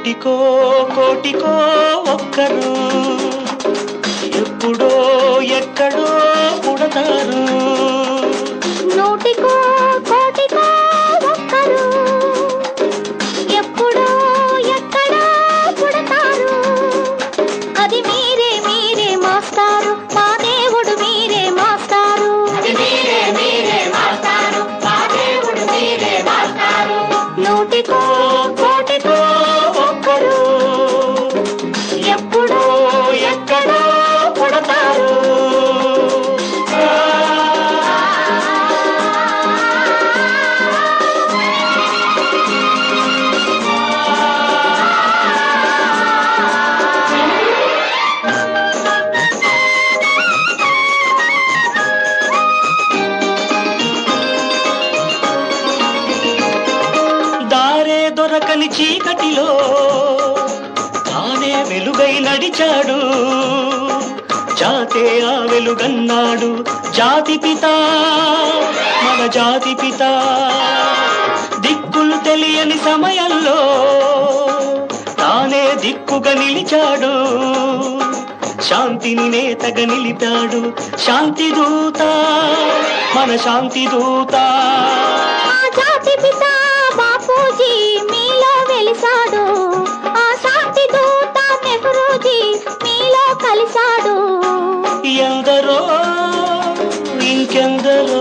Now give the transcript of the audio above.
నూటికో కోటికో ఒక్కరు ఎప్పుడో ఎక్కడో పుడతారు. నూటికో కోటికో ఒక్కరు ఎప్పుడో ఎక్కడో పుడతారు. అది మీరే మీరే మాస్టారు, మా దేవుడు మీరే మాస్టారు. అది మీరే మీరే మాస్టారు, మా దేవుడు మీరే మాస్టారు. నూటికో కోటికో ఒక్కరు ఎప్పుడో ఎక్కడో పుడతారు. దొరకని చీకటిలో తానే వెలుగై నడిచాడు. జాతే ఆ వెలుగన్నాడు. జాతి పిత మన జాతి పిత. దిక్కులు తెలియని సమయంలో తానే దిక్కుగా నిలిచాడు. శాంతిని నేతగా నిలిపాడు. శాంతి దూత మన శాంతి దూత. జాతి పిత బాపూజీ మీలో వెలిసాడు. ఆ శాంతి దూత నెహ్రూజీ మీలో కలిసాడు. ఎందరో ఇంకెందరో